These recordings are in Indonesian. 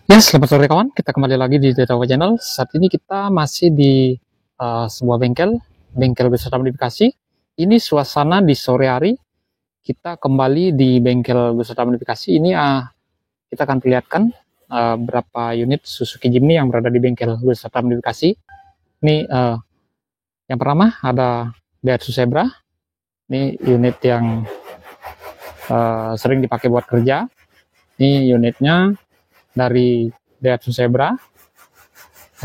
Ya, selamat sore kawan. Kita kembali lagi di Detawa Channel. Saat ini kita masih di sebuah bengkel wisata modifikasi. Ini suasana di sore hari. Kita kembali di bengkel wisata modifikasi. Ini kita akan perlihatkan berapa unit Suzuki Jimny yang berada di bengkel wisata modifikasi. Ini yang pertama ada Daihatsu Zebra. Ini unit yang sering dipakai buat kerja. Ini unitnya dari Daihatsu Zebra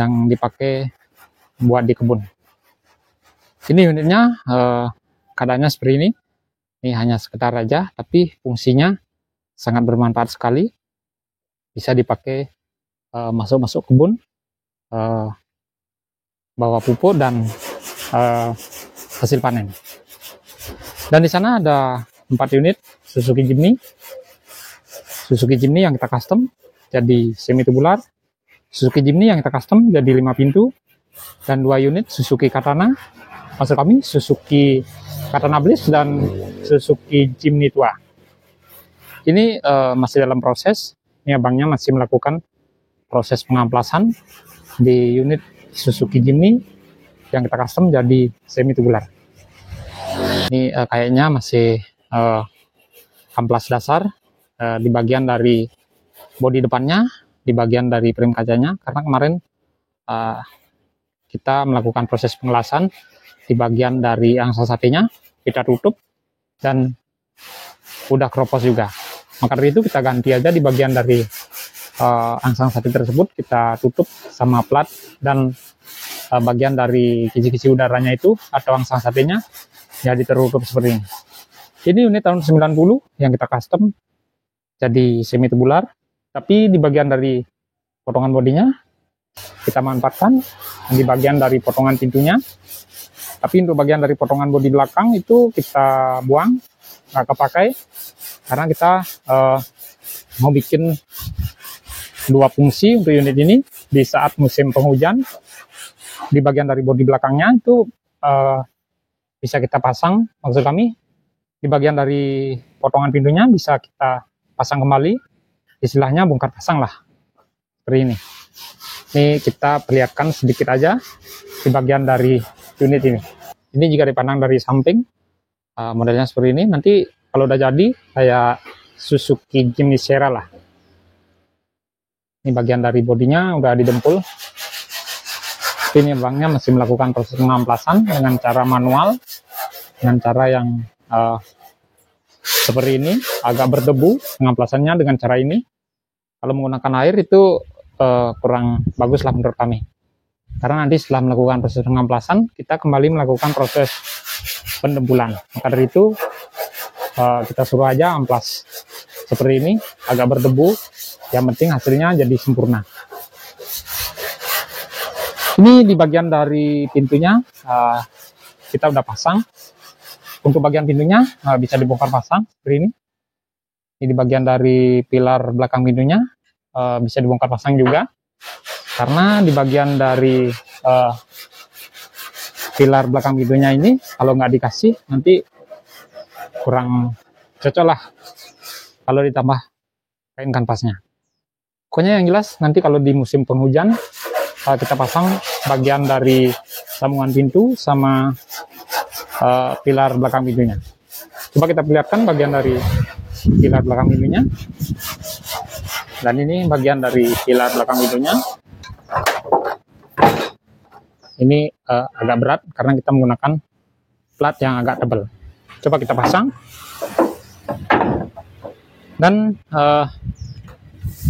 yang dipakai buat di kebun. Ini unitnya keadaannya seperti ini. Ini hanya sekedar aja, tapi fungsinya sangat bermanfaat sekali. Bisa dipakai masuk kebun, bawa pupuk dan hasil panen. Dan di sana ada 4 unit Suzuki Jimny. Suzuki Jimny yang kita custom jadi semi tubular, Suzuki Jimny yang kita custom jadi 5 pintu, dan 2 unit Suzuki Katana, maksud kami Suzuki Katana Bliss dan Suzuki Jimny tua. Ini masih dalam proses, ini abangnya masih melakukan proses pengamplasan di unit Suzuki Jimny yang kita custom jadi semi tubular. Ini kayaknya masih amplas dasar di bagian dari bodi depannya, di bagian dari frame kacanya, karena kemarin kita melakukan proses pengelasan di bagian dari angsa satenya, kita tutup dan udah kropos juga. Maka dari itu kita ganti aja di bagian dari angsa sate tersebut, kita tutup sama plat, dan bagian dari kisi-kisi udaranya itu atau angsa satenya jadi tertutup seperti ini. Ini unit tahun 90 yang kita custom jadi semi tubular. Tapi di bagian dari potongan bodinya kita manfaatkan di bagian dari potongan pintunya. Tapi untuk bagian dari potongan bodi belakang itu kita buang, nggak kepakai, karena kita mau bikin 2 fungsi untuk unit ini. Di saat musim penghujan, di bagian dari bodi belakangnya itu bisa kita pasang, maksud kami di bagian dari potongan pintunya bisa kita pasang kembali, istilahnya bongkar pasang lah, seperti ini. Ini kita perlihatkan sedikit aja di bagian dari unit ini. Ini jika dipandang dari samping, modelnya seperti ini. Nanti kalau udah jadi kayak Suzuki Jimny Sierra lah. Ini bagian dari bodinya udah didempul. Ini abangnya masih melakukan proses pengamplasan dengan cara manual, dengan cara yang seperti ini, agak berdebu pengamplasannya dengan cara ini. Kalau menggunakan air itu kurang bagus lah menurut kami, karena nanti setelah melakukan proses pengamplasan kita kembali melakukan proses pendempulan. Maka dari itu kita suruh aja amplas seperti ini, agak berdebu, yang penting hasilnya jadi sempurna. Ini di bagian dari pintunya kita udah pasang. Untuk bagian pintunya bisa dibongkar pasang seperti ini. Ini di bagian dari pilar belakang pintunya bisa dibongkar pasang juga, karena di bagian dari pilar belakang pintunya ini kalau nggak dikasih nanti kurang cocok lah kalau ditambah kain kanvasnya. Pokoknya yang jelas nanti kalau di musim penghujan kita pasang bagian dari sambungan pintu sama pilar belakang pintunya. Coba kita perlihatkan bagian dari pilar belakang pintunya. Dan ini bagian dari pilar belakang pintunya. Ini agak berat karena kita menggunakan plat yang agak tebal. Coba kita pasang. Dan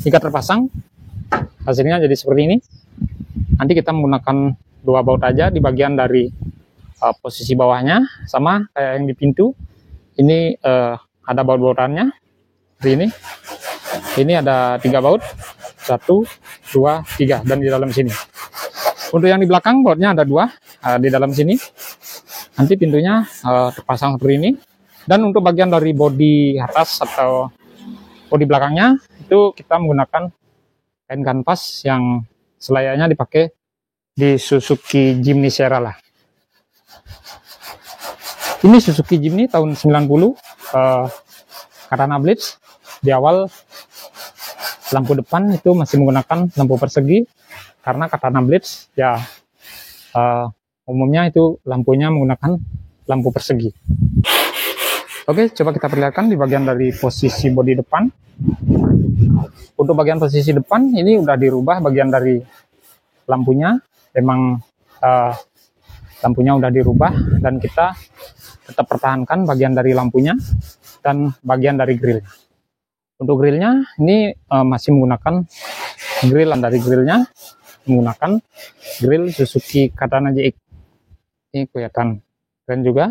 jika terpasang, hasilnya jadi seperti ini. Nanti kita menggunakan 2 baut aja di bagian dari posisi bawahnya, sama kayak yang di pintu. Ini ada baut-bautannya seperti ini. Ini ada 3 baut, 1, 2, 3, dan di dalam sini. Untuk yang di belakang bautnya ada 2 di dalam sini. Nanti pintunya terpasang seperti ini. Dan untuk bagian dari bodi atas atau bodi belakangnya itu kita menggunakan kain kanvas yang selayaknya dipakai di Suzuki Jimny Sierra lah. Ini Suzuki Jimny tahun 90 Katana Bliss. Di awal lampu depan itu masih menggunakan lampu persegi, karena Katana Blitz ya umumnya itu lampunya menggunakan lampu persegi. Oke, coba kita perlihatkan di bagian dari posisi bodi depan. Untuk bagian posisi depan ini udah dirubah bagian dari lampunya, memang lampunya udah dirubah, dan kita tetap pertahankan bagian dari lampunya dan bagian dari grillnya. Untuk grillnya ini masih menggunakan grill, dari grillnya menggunakan grill Suzuki Katana JX. Ini kelihatan keren juga.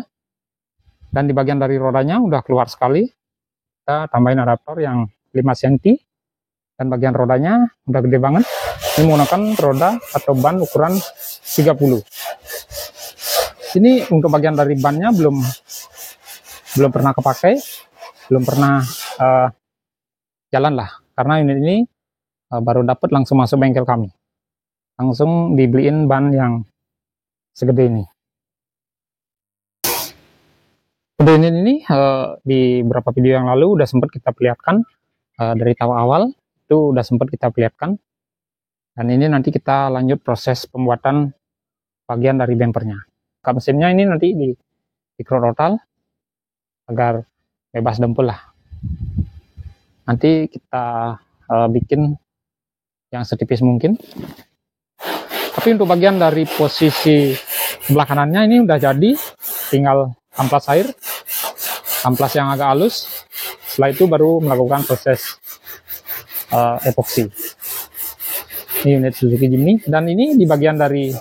Dan di bagian dari rodanya udah keluar sekali, kita tambahin adaptor yang 5 cm, dan bagian rodanya udah gede banget. Ini menggunakan roda atau ban ukuran 30. Ini untuk bagian dari bannya belum pernah kepakai, belum pernah jalan lah, karena unit ini baru dapat langsung masuk bengkel kami, langsung dibeliin ban yang segede ini. Untuk unit ini di beberapa video yang lalu udah sempat kita perlihatkan, dari tahap awal itu udah sempat kita perlihatkan, dan ini nanti kita lanjut proses pembuatan bagian dari bumpernya. Kap mesinnya ini nanti di throttle agar bebas dempul lah. Nanti kita bikin yang setipis mungkin. Tapi untuk bagian dari posisi sebelah kanannya ini udah jadi, tinggal amplas air, amplas yang agak halus. Setelah itu baru melakukan proses epoksi. Ini unit Suzuki Jimny, dan ini di bagian dari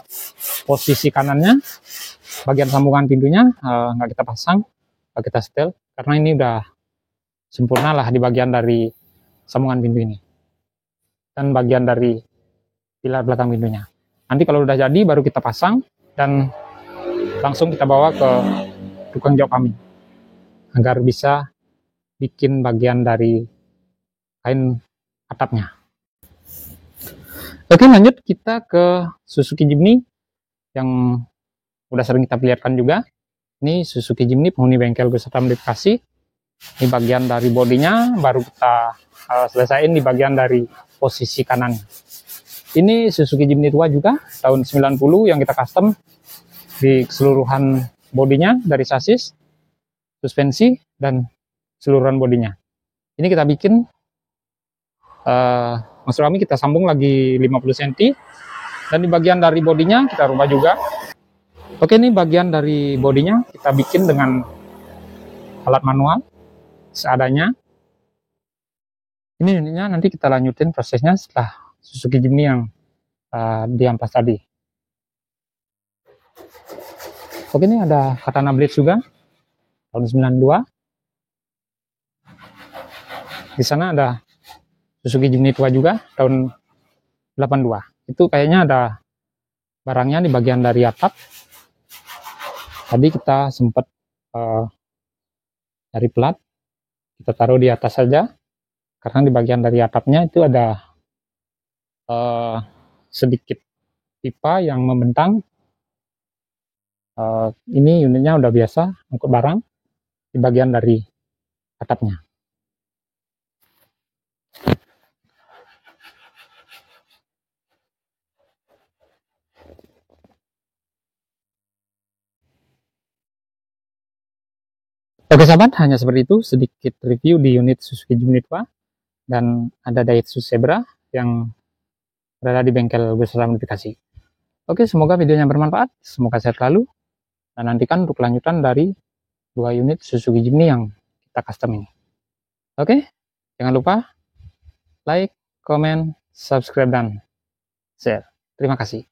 posisi kanannya, bagian sambungan pintunya nggak kita pasang, nggak kita setel, karena ini udah sempurna lah di bagian dari sambungan pintu ini dan bagian dari pilar belakang pintunya. Nanti kalau udah jadi baru kita pasang dan langsung kita bawa ke tukang jauh kami agar bisa bikin bagian dari kain atapnya. Oke, lanjut kita ke Suzuki Jimny yang udah sering kita perlihatkan juga. Ini Suzuki Jimny penghuni bengkel beserta modifikasi. Ini bagian dari bodinya baru kita selesaiin di bagian dari posisi kanan. Ini Suzuki Jimny tua juga tahun 90 yang kita custom di keseluruhan bodinya, dari sasis, suspensi, dan keseluruhan bodinya. Ini kita bikin, maksud kami kita sambung lagi 50 cm, dan di bagian dari bodinya kita rubah juga. Oke, ini bagian dari bodinya kita bikin dengan alat manual seadanya. Ini unitnya nanti kita lanjutin prosesnya setelah Suzuki Jimny yang diamplas tadi. Oke, ini ada Katana Blitz juga tahun 92. Di sana ada Suzuki Jimny tua juga tahun 82. Itu kayaknya ada barangnya di bagian dari atap. Tadi kita sempat cari plat, kita taruh di atas saja, karena di bagian dari atapnya itu ada sedikit pipa yang membentang. Ini unitnya udah biasa angkut barang di bagian dari atapnya. Oke sahabat, hanya seperti itu sedikit review di unit Suzuki Jimny tua, dan ada Daihatsu Zebra yang berada di bengkel beserta modifikasi. Oke, semoga videonya bermanfaat, semoga sehat selalu, dan nantikan untuk kelanjutan dari 2 unit Suzuki Jimny yang kita custom ini. Oke, jangan lupa like, comment, subscribe, dan share. Terima kasih.